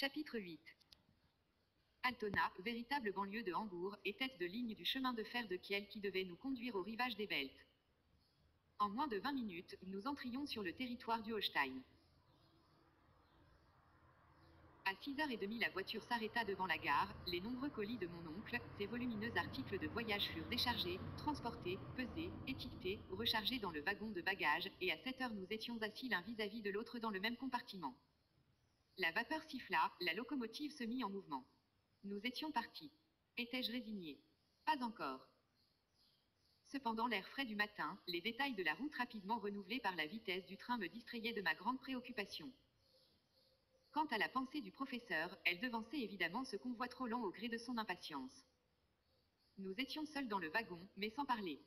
Chapitre 8. Altona, véritable banlieue de Hambourg, et tête de ligne du chemin de fer de Kiel qui devait nous conduire au rivage des Belts. En moins de 20 minutes, nous entrions sur le territoire du Holstein. À 6h30, la voiture s'arrêta devant la gare, les nombreux colis de mon oncle, ses volumineux articles de voyage furent déchargés, transportés, pesés, étiquetés, rechargés dans le wagon de bagages, et à 7h nous étions assis l'un vis-à-vis de l'autre dans le même compartiment. La vapeur siffla, la locomotive se mit en mouvement. Nous étions partis. Étais-je résigné? Pas encore. Cependant l'air frais du matin, les détails de la route rapidement renouvelés par la vitesse du train me distrayaient de ma grande préoccupation. Quant à la pensée du professeur, elle devançait évidemment ce convoi trop lent au gré de son impatience. Nous étions seuls dans le wagon, mais sans parler.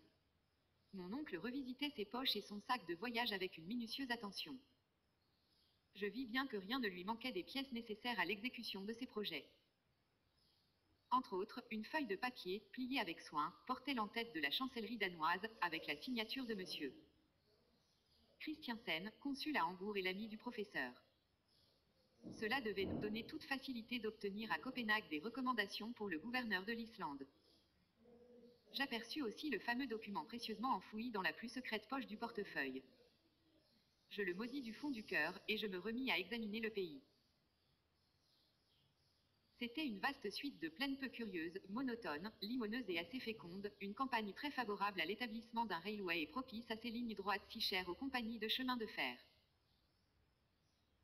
Mon oncle revisitait ses poches et son sac de voyage avec une minutieuse attention. Je vis bien que rien ne lui manquait des pièces nécessaires à l'exécution de ses projets. Entre autres, une feuille de papier, pliée avec soin, portait l'en-tête de la chancellerie danoise, avec la signature de monsieur Christiansen, consul à Hambourg et l'ami du professeur. Cela devait nous donner toute facilité d'obtenir à Copenhague des recommandations pour le gouverneur de l'Islande. J'aperçus aussi le fameux document précieusement enfoui dans la plus secrète poche du portefeuille. Je le maudis du fond du cœur, et je me remis à examiner le pays. C'était une vaste suite de plaines peu curieuses, monotones, limoneuses et assez fécondes, une campagne très favorable à l'établissement d'un railway et propice à ces lignes droites si chères aux compagnies de chemin de fer.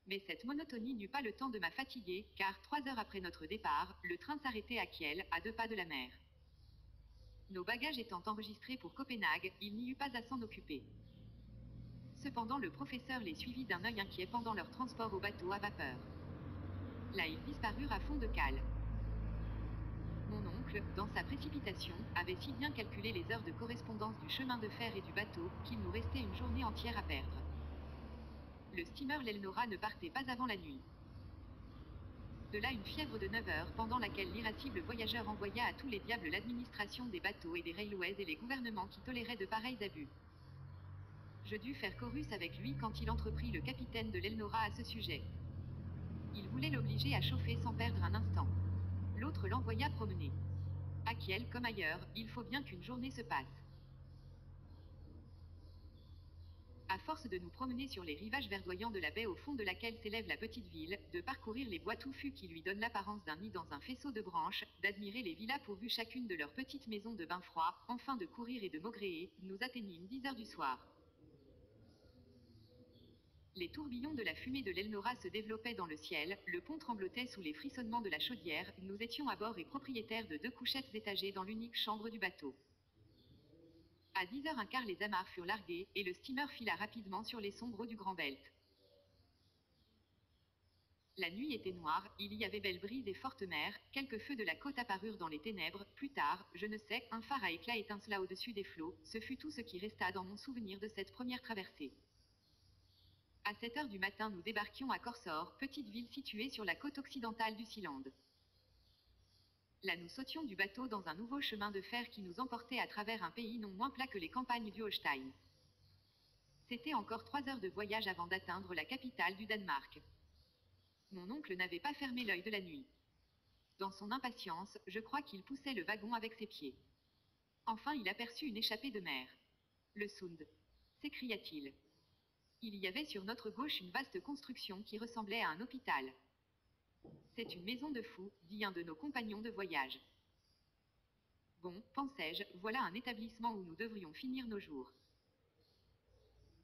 Mais cette monotonie n'eut pas le temps de m'fatiguer, car 3 heures après notre départ, le train s'arrêtait à Kiel, à 2 pas de la mer. Nos bagages étant enregistrés pour Copenhague, il n'y eut pas à s'en occuper. Cependant le professeur les suivit d'un œil inquiet pendant leur transport au bateau à vapeur. Là ils disparurent à fond de cale. Mon oncle, dans sa précipitation, avait si bien calculé les heures de correspondance du chemin de fer et du bateau, qu'il nous restait une journée entière à perdre. Le steamer l'Elnora ne partait pas avant la nuit. De là une fièvre de 9 heures, pendant laquelle l'irascible voyageur envoya à tous les diables l'administration des bateaux et des railways et les gouvernements qui toléraient de pareils abus. Je dus faire chorus avec lui quand il entreprit le capitaine de l'Elnora à ce sujet. Il voulait l'obliger à chauffer sans perdre un instant. L'autre l'envoya promener. À Kiel comme ailleurs, il faut bien qu'une journée se passe. À force de nous promener sur les rivages verdoyants de la baie au fond de laquelle s'élève la petite ville, de parcourir les bois touffus qui lui donnent l'apparence d'un nid dans un faisceau de branches, d'admirer les villas pourvues chacune de leurs petites maisons de bain froid, enfin de courir et de maugréer, nous atteignîmes 10 heures du soir. Les tourbillons de la fumée de l'Elnora se développaient dans le ciel, le pont tremblotait sous les frissonnements de la chaudière, nous étions à bord et propriétaires de 2 couchettes étagées dans l'unique chambre du bateau. À 10h15 les amarres furent larguées, et le steamer fila rapidement sur les sombres eaux du Grand Belt. La nuit était noire, il y avait belle brise et forte mer, quelques feux de la côte apparurent dans les ténèbres, plus tard, je ne sais, un phare à éclat étincela au-dessus des flots, ce fut tout ce qui resta dans mon souvenir de cette première traversée. À 7h du matin nous débarquions à Korsor, petite ville située sur la côte occidentale du Sealand. Là nous sautions du bateau dans un nouveau chemin de fer qui nous emportait à travers un pays non moins plat que les campagnes du Holstein. C'était encore 3 heures de voyage avant d'atteindre la capitale du Danemark. Mon oncle n'avait pas fermé l'œil de la nuit. Dans son impatience, je crois qu'il poussait le wagon avec ses pieds. Enfin il aperçut une échappée de mer. Le Sund, s'écria-t-il. Il y avait sur notre gauche une vaste construction qui ressemblait à un hôpital. C'est une maison de fous, dit un de nos compagnons de voyage. Bon, pensai-je, voilà un établissement où nous devrions finir nos jours.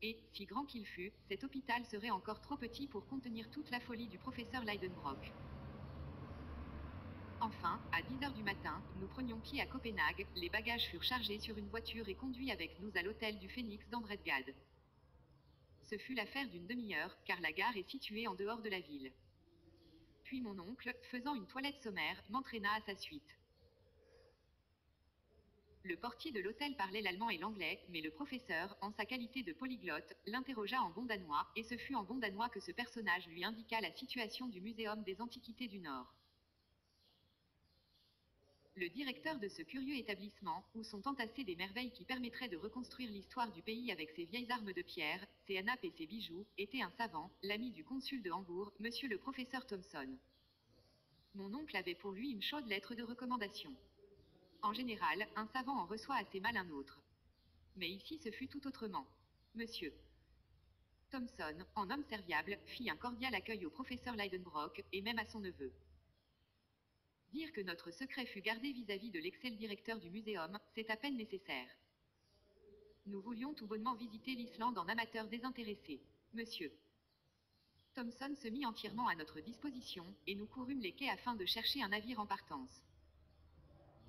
Et, si grand qu'il fût, cet hôpital serait encore trop petit pour contenir toute la folie du professeur Leidenbrock. Enfin, à 10h du matin, nous prenions pied à Copenhague, les bagages furent chargés sur une voiture et conduits avec nous à l'hôtel du Phénix d'Andredgade. Ce fut l'affaire d'une demi-heure, car la gare est située en dehors de la ville. Puis mon oncle, faisant une toilette sommaire, m'entraîna à sa suite. Le portier de l'hôtel parlait l'allemand et l'anglais, mais le professeur, en sa qualité de polyglotte, l'interrogea en bon danois, et ce fut en bon danois que ce personnage lui indiqua la situation du Muséum des Antiquités du Nord. Le directeur de ce curieux établissement, où sont entassées des merveilles qui permettraient de reconstruire l'histoire du pays avec ses vieilles armes de pierre, ses nappes et ses bijoux, était un savant, l'ami du consul de Hambourg, monsieur le professeur Thomson. Mon oncle avait pour lui une chaude lettre de recommandation. En général, un savant en reçoit assez mal un autre. Mais ici ce fut tout autrement. Monsieur Thomson, en homme serviable, fit un cordial accueil au professeur Lidenbrock, et même à son neveu. Dire que notre secret fut gardé vis-à-vis de l'ex-directeur du muséum, c'est à peine nécessaire. Nous voulions tout bonnement visiter l'Islande en amateur désintéressé. Monsieur Thomson se mit entièrement à notre disposition, et nous courûmes les quais afin de chercher un navire en partance.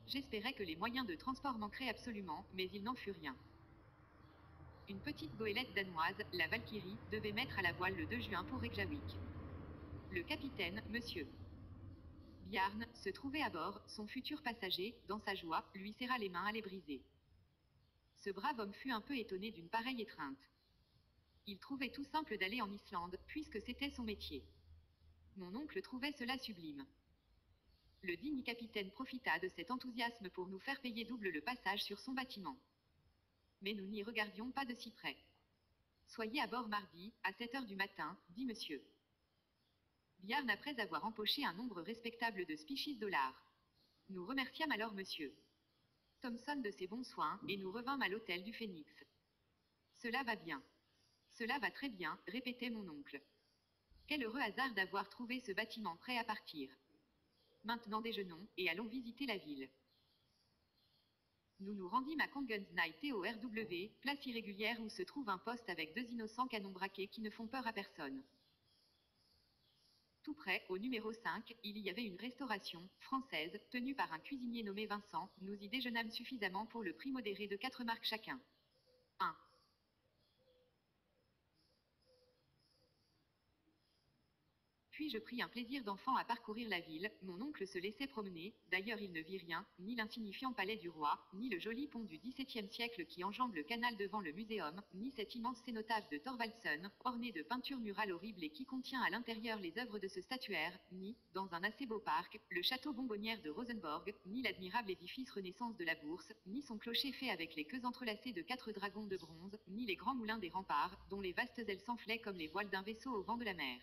J'espérais que les moyens de transport manqueraient absolument, mais il n'en fut rien. Une petite goélette danoise, la Valkyrie, devait mettre à la voile le 2 juin pour Reykjavik. Le capitaine, monsieur Bjarne, se trouvait à bord, son futur passager, dans sa joie, lui serra les mains à les briser. Ce brave homme fut un peu étonné d'une pareille étreinte. Il trouvait tout simple d'aller en Islande, puisque c'était son métier. Mon oncle trouvait cela sublime. Le digne capitaine profita de cet enthousiasme pour nous faire payer double le passage sur son bâtiment. Mais nous n'y regardions pas de si près. Soyez à bord mardi, à 7 heures du matin, dit monsieur Bjarne après avoir empoché un nombre respectable de $. Nous remerciâmes alors monsieur Thomson de ses bons soins, et nous revînmes à l'hôtel du Phénix. Cela va bien. Cela va très bien, répétait mon oncle. Quel heureux hasard d'avoir trouvé ce bâtiment prêt à partir. Maintenant déjeunons, et allons visiter la ville. Nous nous rendîmes à Kongensnight TORW, place irrégulière où se trouve un poste avec 2 innocents canons braqués qui ne font peur à personne. Tout près, au numéro 5, il y avait une restauration, française, tenue par un cuisinier nommé Vincent. Nous y déjeunâmes suffisamment pour le prix modéré de 4 marks chacun. 1. Puis je pris un plaisir d'enfant à parcourir la ville, mon oncle se laissait promener, d'ailleurs il ne vit rien, ni l'insignifiant palais du roi, ni le joli pont du XVIIe siècle qui enjambe le canal devant le muséum, ni cette immense cénotaphe de Thorvaldsen, ornée de peintures murales horribles et qui contient à l'intérieur les œuvres de ce statuaire, ni, dans un assez beau parc, le château bonbonnière de Rosenborg, ni l'admirable édifice Renaissance de la Bourse, ni son clocher fait avec les queues entrelacées de 4 dragons de bronze, ni les grands moulins des remparts, dont les vastes ailes s'enflaient comme les voiles d'un vaisseau au vent de la mer.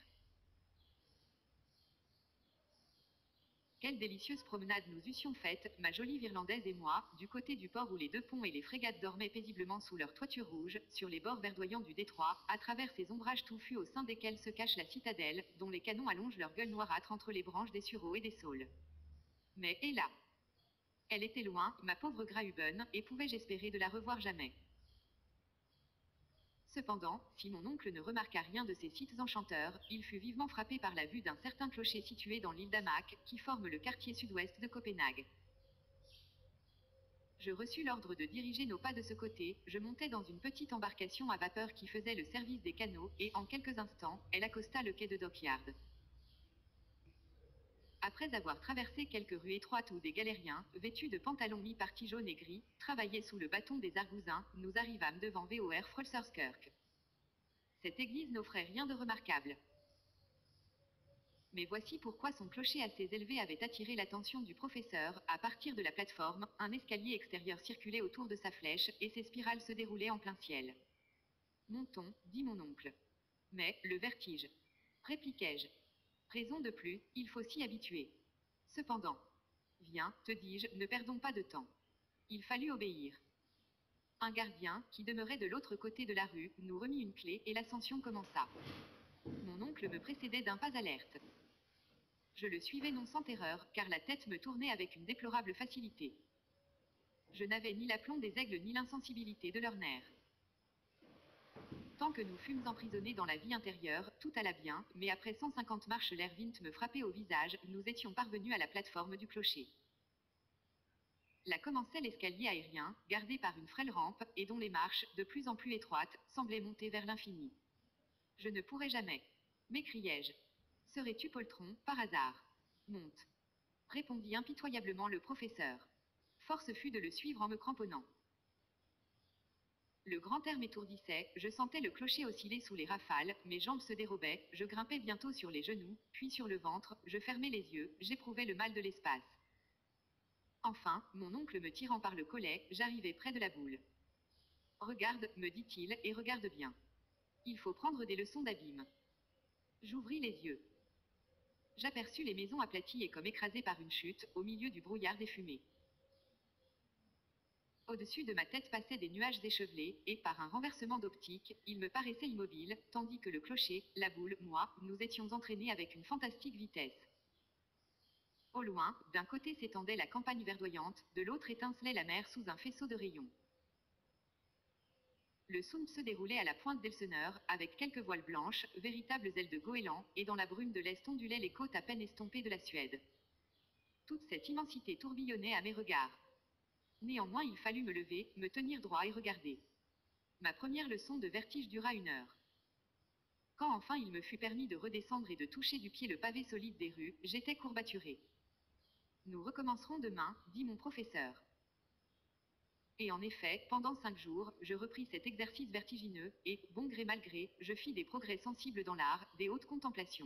Quelle délicieuse promenade nous eussions faite, ma jolie Virlandaise et moi, du côté du port où les 2 ponts et les frégates dormaient paisiblement sous leur toiture rouge, sur les bords verdoyants du détroit, à travers ces ombrages touffus au sein desquels se cache la citadelle, dont les canons allongent leurs gueules noirâtres entre les branches des sureaux et des saules. Mais, hélas! Elle était loin, ma pauvre Graüben, et pouvais-je espérer de la revoir jamais? Cependant, si mon oncle ne remarqua rien de ces sites enchanteurs, il fut vivement frappé par la vue d'un certain clocher situé dans l'île d'Amak, qui forme le quartier sud-ouest de Copenhague. Je reçus l'ordre de diriger nos pas de ce côté, je montai dans une petite embarcation à vapeur qui faisait le service des canaux, et en quelques instants, elle accosta le quai de Dockyard. Après avoir traversé quelques rues étroites où des galériens, vêtus de pantalons mi-partis jaunes et gris, travaillaient sous le bâton des argousins, nous arrivâmes devant VOR Frölserskirk. Cette église n'offrait rien de remarquable. Mais voici pourquoi son clocher assez élevé avait attiré l'attention du professeur. À partir de la plateforme, un escalier extérieur circulait autour de sa flèche, et ses spirales se déroulaient en plein ciel. Montons, dit mon oncle. Mais, le vertige, répliquai-je. Raison de plus, il faut s'y habituer. Cependant, viens, te dis-je, ne perdons pas de temps. Il fallut obéir. Un gardien, qui demeurait de l'autre côté de la rue, nous remit une clé et l'ascension commença. Mon oncle me précédait d'un pas alerte. Je le suivais non sans terreur, car la tête me tournait avec une déplorable facilité. Je n'avais ni l'aplomb des aigles ni l'insensibilité de leurs nerfs. Tant que nous fûmes emprisonnés dans la vie intérieure, tout alla bien, mais après 150 marches l'air vint me frapper au visage, nous étions parvenus à la plateforme du clocher. Là commençait l'escalier aérien, gardé par une frêle rampe, et dont les marches, de plus en plus étroites, semblaient monter vers l'infini. Je ne pourrais jamais, m'écriai-je. Serais-tu poltron, par hasard? Monte, répondit impitoyablement le professeur. Force fut de le suivre en me cramponnant. Le grand air m'étourdissait, je sentais le clocher osciller sous les rafales, mes jambes se dérobaient, je grimpais bientôt sur les genoux, puis sur le ventre, je fermais les yeux, j'éprouvais le mal de l'espace. Enfin, mon oncle me tirant par le collet, j'arrivai près de la boule. Regarde, me dit-il, et regarde bien. Il faut prendre des leçons d'abîme. J'ouvris les yeux. J'aperçus les maisons aplaties et comme écrasées par une chute, au milieu du brouillard des fumées. Au-dessus de ma tête passaient des nuages échevelés, et par un renversement d'optique, ils me paraissaient immobiles, tandis que le clocher, la boule, moi, nous étions entraînés avec une fantastique vitesse. Au loin, d'un côté s'étendait la campagne verdoyante, de l'autre étincelait la mer sous un faisceau de rayons. Le Sound se déroulait à la pointe d'Elseneur, avec quelques voiles blanches, véritables ailes de goéland, et dans la brume de l'est ondulaient les côtes à peine estompées de la Suède. Toute cette immensité tourbillonnait à mes regards. Néanmoins il fallut me lever, me tenir droit et regarder. Ma première leçon de vertige dura 1 heure. Quand enfin il me fut permis de redescendre et de toucher du pied le pavé solide des rues, j'étais courbaturé. Nous recommencerons demain, dit mon professeur. Et en effet, pendant 5 jours, je repris cet exercice vertigineux, et, bon gré mal gré, je fis des progrès sensibles dans l'art, des hautes contemplations.